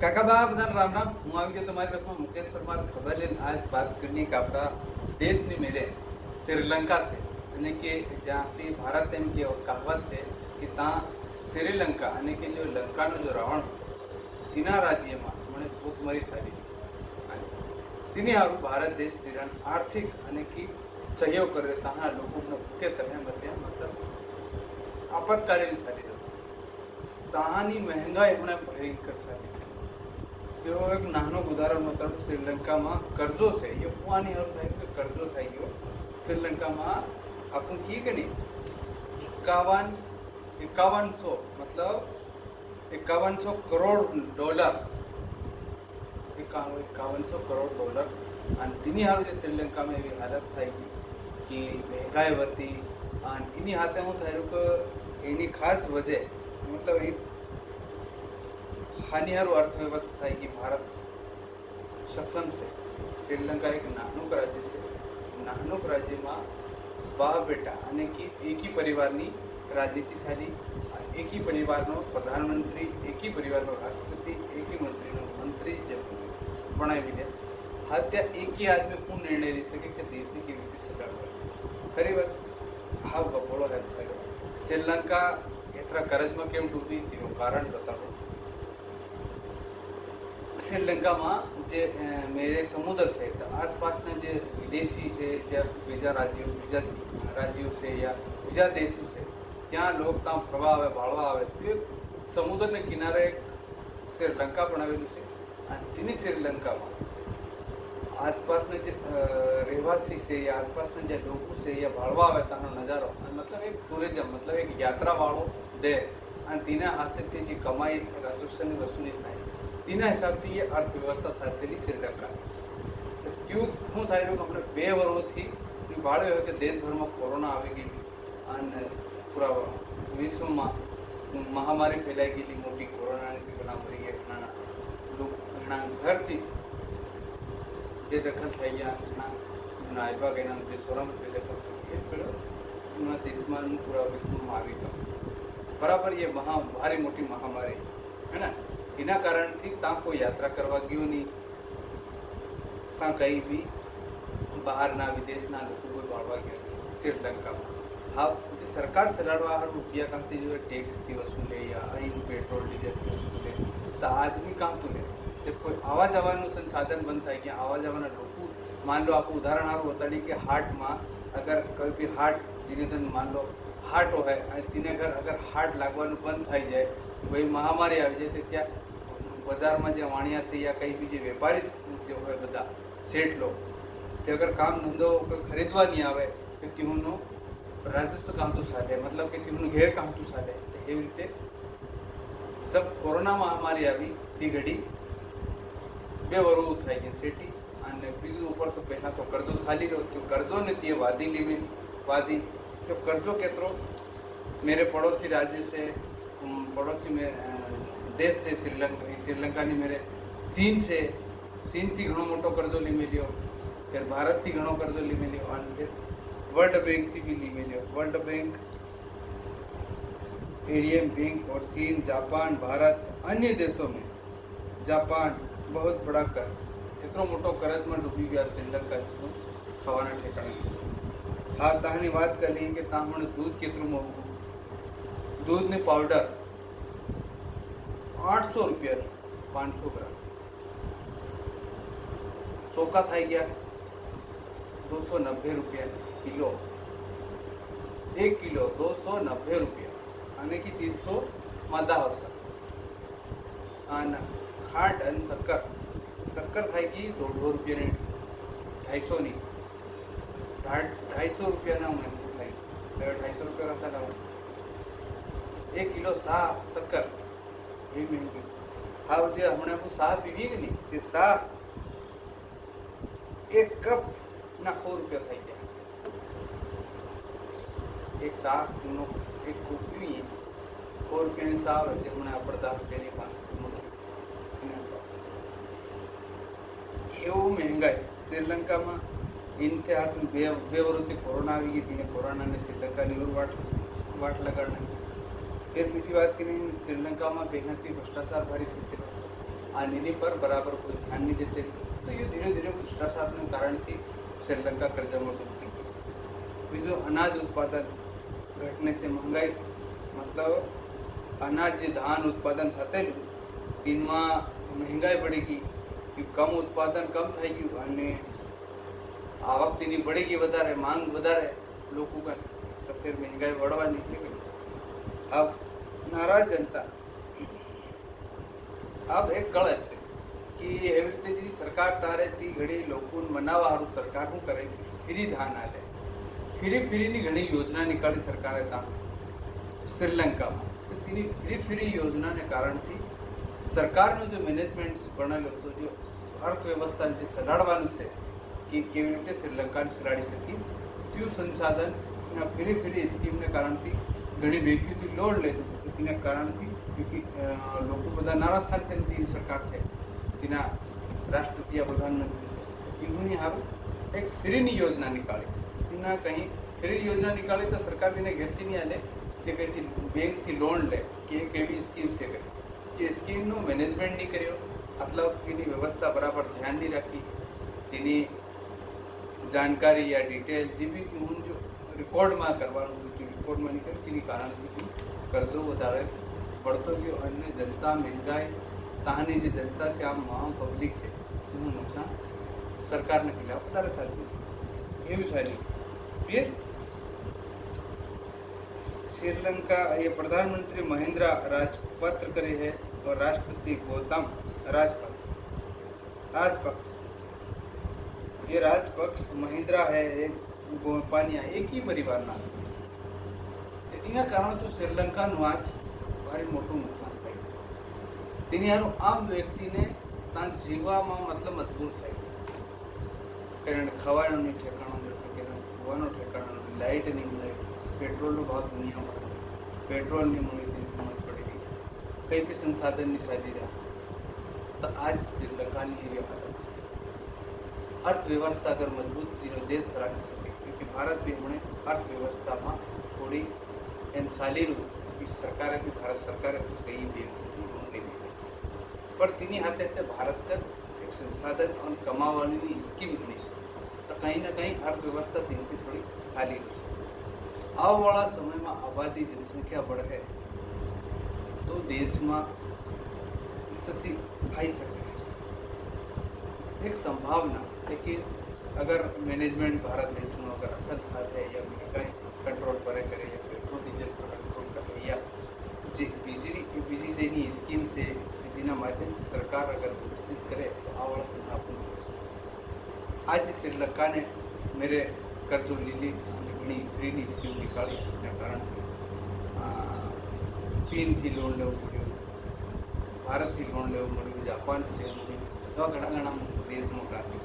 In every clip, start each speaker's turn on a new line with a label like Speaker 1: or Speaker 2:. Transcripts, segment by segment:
Speaker 1: કાકા બા બધાને રામ રામ. હું આવી ગયો તમારી પાસમાં મુકેશ પરમાર ખબર લઈને આજ बात करनी કે આપણા દેશની મેરે શ્રીલંકા છે અને કે જ્યાંથી ભારત એમ કે કહાવત છે કે ત્યાં શ્રીલંકા અને કે જો લંકાનો જો રાવણ હતો તેના રાજ્યમાં મને ભૂખ મરી સારી તેની હારું ભારત દેશ તિરણ આર્થિક અને કે સહયોગ કરે ત્યાં લોકોને ભૂખે તને મતલબ આપાતકાલીન સારી ત્યાંની મહેંગાઈ હમણાં ભયંકર સારી जो एक नानो उदाहरण मतलब श्रीलंका में कर्जो से ये पुआनी हर था कि कर्जो था यो श्रीलंका में अपन की के नहीं 5100 मतलब 5100 करोड़ डॉलर 5100 करोड़ डॉलर અને તેની હારું જે શ્રીલંકામાં એવી હાલત થઈ કે મહેંગાઈ વધતી અને એની હાથે હું થયું કે એની ખાસ વજહ मतलब हानिहार अर्थव्यवस्था है कि भारत सक्षम से श्रीलंका एक नानुक राज्य से नानुक राज्य में बा बेटा यानी कि एक ही परिवार राजनीतिशाली एक ही परिवार प्रधानमंत्री एक ही परिवार राष्ट्रपति एक ही मंत्री जब बनावी दे हाँ त्या एक ही आदमी पूर्ण निर्णय ले सके कि देश की केवी रीते सजाड़वा खरी बात हाँ बपोड़ो है श्रीलंका एतरा कर्ज में केम डूबी तेનું कारण बताओ श्रीलंका में जे मेरे समुद्र से तो आसपास में जो विदेशी से या बीजा राज्यों से या बीजा देशों से त्या लोग ત્યાં ફરવા આવે ભાળવા આવે તો समुद्र ने किनारे श्रीलंका बनावेલું છે અને તેની શ્રીલંકામાં आसपासના જે રહેવાસી છે या आसपासના જે લોકો છે या ભાળવા આવે ત્યાંનો નજારો मतलब एक टूरिज्म मतलब एक यात्रा वाળો દે અને તેના હાથેથી જે કમાઈ રાજસ્થાનની વસૂલી થાય તેના હિસાબથી એ અર્થવ્યવસ્થા થયેલી શ્રીલંકા ક્યું શું થાય રહ્યું આપણે 2 વર્ષથી ભાળ્યો હોય કે દેશભરમાં કોરોના આવી ગઈ અને પૂરા વિશ્વમાં મહામારી ફેલાઈ ગયેલી મોટી કોરોનાની ઘણા મરી ગયા ઘણા ઘરથી બેદખલ થઈ ગયા ઘણા આવ્યા ગયા વિશ્વમાં બેદખલ થઈ ગયા દેશમાં પૂરા વિશ્વમાં આવી ગયો बराबर ये भारी मोटी महामारी है ना इना कारण थी ता कोई यात्रा करवा गयो नहीं ता कहीं भी बाहर ना विदेश ना लोग कोई बाड़वा गया श्रीलंका में हाँ जो सरकार चलाड़वा हर रुपया कहती जो टैक्स थी वसूले या इन पेट्रोल डीजल थी वसूले तो आदमी कहाँ तो ले जब कोई आवा जवानो संसाधन बंद था कि आवा जवाना लोग मान लो आपको उदाहरण हारू बताड़ी कि हार्ट में अगर कोई भी हार्ट जिन्हें मान लो हार्ट हो है तीने घर अगर हार्ट लागवानुं बंद थई जाए भाई महामारी आई जाए तो त्या बजार में जो वाणिया से या कई भी वेपारी जो है बदा सेठ लोग ते अगर काम धंधो खरीदवा नहीं आवे तो तेनो राजस्व काम तो साधे मतलब कि तेनो घेर काम तो साधे एवी रीते जब कोरोना महामारी आई ती घड़ी 2 વર્ષ થઈ ગઈ સેટી અને બીજું ઉપર તો પહેલાં તો કરજો ચાલી રહ્યો તો કરજો ને તે વાદી तो कर्जो केतरो मेरे पड़ोसी राज्य से पड़ोसी में देश से श्रीलंका ने मेरे सीन थी घणो मोटो कर्जो ली मिलियो फिर भारत थी घणो कर्जो ली मिलियो और फिर वर्ल्ड बैंक थी भी ली मिलियो वर्ल्ड बैंक एरियन बैंक और चीन जापान भारत अन्य देशों में जापान बहुत बड़ा कर्ज इतना मोटो कर्ज में डूबी गया श्रीलंका खावाना ठेकाना हाँ तानी बात कर ली कि तामण दूध केतरू मोंघू दूध ने पाउडर 800 रुपया 500 ग्राम सोका थाई गया 290 रुपया किलो 1 किलो 290 रुपया यानी कि 300 मादा आवश्यक खाट और शक्कर थाई गई 150 रुपया ने 250 नहीं 250 रुपया ना महंगू थाई 250 रुपया रहता ना 1 किलो सा शक्कर ये महंगी हाँ जो हमने आपको सा पीवी कि नहीं ते सा 1 कप ना 100 रुपया थाई गया एक सा नो एक कप पीवी 100 रुपया ની सा જે हमने આપણે 10 रुपया ની पान એવું महंगाई श्रीलंका में इनके हाथ में 2 વર્ષથી कोरोना आ गई थी कोरोना ने श्रीलंका ની वाट लगाना फिर बीजी बात करें श्रीलंका में पहले भ्रष्टाचार भारी थी એની પર બરાબર કોઈ ધ્યાન નહીં દેते तो ये धीरे धीरे भ्रष्टाचारને કારણથી શ્રીલંકા કર્જમાં ડૂબતી ગઈ. બીજું અનાજ ઉત્પાદન ઘટने से महंगाई मतलब अनाज જે ધાન ઉત્પાદન થતેલું તેમાં મહેંગાઈ बढ़ी ગઈ કે કમ ઉત્પાદન કમ થઈ ગયું અને આવક તેની बढ़ी ગઈ વધારે માંગ વધારે લોકો का तो फिर महंगाई बढ़वा निकली गई. अब नाराज जनता अब एक गलत છે कि એવી રીતે જે સરકાર તારે તી ઘડી લોકોને મનાવવા હારું સરકાર શું કરે ફ્રી ધાન આલે ફ્રીની ઘણી યોજના નીકાળી સરકારે ત્યાં શ્રીલંકામાં તો તેની ફ્રી યોજનાને કારણથી સરકારનો જે મેનેજમેન્ટ બનેલો હતો જો અર્થવ્યવસ્થાને જે સલાડવાનું છે કે કેવી રીતે શ્રીલંકાને સલાડી શકી તેવું સંસાધન ફ્રી સ્કીમને કારણથી ઘણી વ્યક્તિથી લોડ લેતું તેના કારણથી લોકો બધા નારાજ થાય તેની સરકાર છે તેના રાષ્ટ્રપતિ પ્રધાનમંત્રી છે એની હારું એક ફ્રીની યોજના નીકાળી તેના કहीं ફ્રી યોજના નીકાળી તો સરકાર તેને ઘેરથી નહીં આલે તે કંઈથી બેંકથી લોન લે કે એક એવી સ્કીમ છે કે સ્કીમનું મેનેજમેન્ટ નહીં કર્યો मतलब તેની વ્યવસ્થા બરાબર ધ્યાન નહીં રાખી તેની જાણકારી या डिटेल જે બી હું જો રેકોર્ડમાં કરવાનું હતું રેકોર્ડમાં નહીં કર્યું તેની કારણથી કરજો વધારે પડતો ગયો અને જનતા મહેંગાઈ તાની જે જનતા છે આમ પબ્લિક છે એનું નુકસાન સરકારને ખિલાફ વધારે સારું એવું સારી फिर श्रीलंका ये प्रधानमंत्री महिंद्रा राजपत्र करे है और राष्ट्रपति गौतम राजपक्ष ये राजपक्ष महिंद्रा है एक गोपानिया एक ही परिवार ना तेना कारण तो श्रीलंका नु आज भारी मोटું નુકસાન થાય તેની હારું આમ વ્યક્તિને ત્યાં જીવવામાં मतलब મજબૂર થાય કારણ ખાવાનું નહીં ઠેકાણું નથી હોવાનો ઠેકાણો લાઇટ નહીં મળે પેટ્રોલનો ભાવ દુનિયામાં પેટ્રોલ નહીં મળે તેની કિંમત પડી ગઈ કંઈ બી સંસાધન નહીં સાધી રહ્યા તો આજ શ્રીલંકાની એવી હાલત अर्थव्यवस्था अगर मजबूत देश राखी सके क्योंकि भारत भी हमने अर्थव्यवस्था में थोड़ी साली सरकार भी भारत सरकार कई भी पर तीनी हाथे हाथे भारत का एक संसाधन और कमावानी स्कीम घनी है तो कहीं ना कहीं अर्थव्यवस्था तीन की थोड़ी साली आने वाला समय में आबादी जनसंख्या बढ़े तो देश में स्थिति आई सके एक संभावना लेकिन अगर मैनेजमेंट भारत देश में अगर असर થાય या महंगाई कंट्रोल पर करे या पेट्रोल डीजल पर कंट्रोल करे या जी बीजी જેની સ્કીમ છે જેના માધ્યમથી સરકાર अगर व्यवस्थित करे तो आवाला समय अपन आज श्रीलंका ने मेरे कर्जो लीली घनी फ्रीनी स्कीम निकाली એના કારણથી ચીનથી લોન લેવું પડ્યું ભારતથી લોન લેવું મળ્યું જાપાનથી લેવું મળ્યું એવા ઘણા દેશમાં ક્લાસિક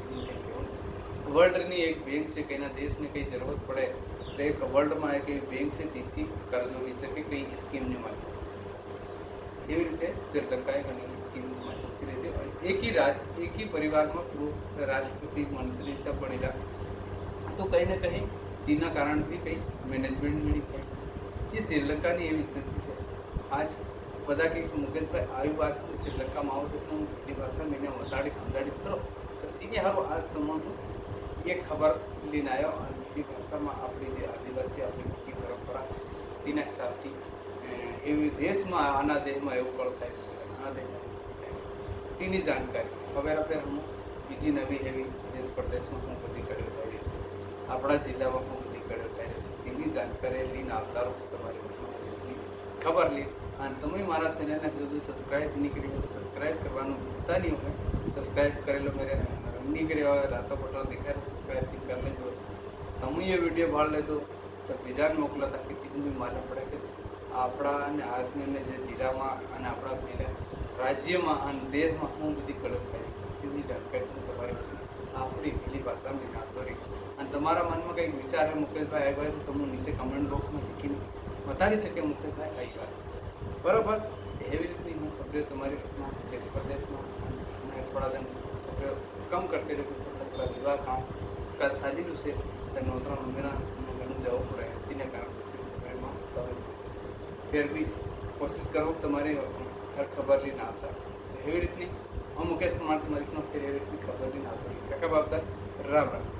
Speaker 1: વર્લ્ડની એક બેંક છે કે એના દેશને કંઈ જરૂરત પડે તો એક વર્લ્ડમાં એક એવી બેંક છે તેથી કર્જો લઈ શકે કંઈ સ્કીમને માધ્યમથી એવી રીતે શ્રીલંકાએ ઘણી સ્કીમનું માધ્યમથી લીધી એક ही परिवाરમાં પૂર્વ રાષ્ટ્રપતિ મંત્રી બનેલા તો કંઈ ને કંઈ તેના કારણથી કંઈ મેનેજમેન્ટ મળી થાય એ શ્રીલંકાની એવી સ્થિતિ છે આજ બધા કંઈક મુકેશભાઈ આવી વાત શ્રીલંકામાં આવો છો તો એ ભાષા મેં વતાડી સમજાડી કરો તો તેને સારું આજ તમારું एक खबर लेने आया और हिंदी भाषा में अपनी जो आदिवासी अपनी मुख्य परंपरा तेना हिसाब थी देश में आना देश में एवं कल थाय आना देश तेनी जानकारी હવે फिर हम बीजी नवी एवं देश प्रदेश में हूँ बधी कड़े थाय अपना जिला में हूँ बधी कड़े थाय तेनी जानकारी लीने आवता रहो तमारी खबर ली और तमे मारा चैनल ने जो सब्सक्राइब नहीं करी तो सब्सक्राइब करवानुं भूलता नहीं हो सब्सक्राइब करेलो मेरे नहीं करे रातो पटो दिखाए सब्सक्राइब कर लेजो तमु ये वीडियो भाड़ लेतो तो बीजाने मोकलो ताकि तीन भी मालूम पड़े कि आपड़ा ने आदमी ने जे जिला में अने आपड़ा जिला राज्य में अने देश में हूँ बधी कलश थाय तेनी जानकारी तमारी आपणी पीली भाषा में आपतो रही अने तमारा मन में कंईक विचार है मुकेशभाई आई बात तो तमने नीचे कमेंट बॉक्स में लिखीने बताड़ी सके मुकेशभाई आई बात बराबर एवी रीतनी हूँ अपडेट तमारी रसमा देश प्रदेश में थोड़ा दिन कम करते रहे थोड़ा विवाह काम का साजिल से नौतरा मेरा घणું જવું પડે તેના કારણે फिर भी कोशिश करो तुम्हारी हर खबर लेना आता एवी रीतनी मुकेश कुमार तुम्हारी खबर नहीं ना काका बाप राम राम।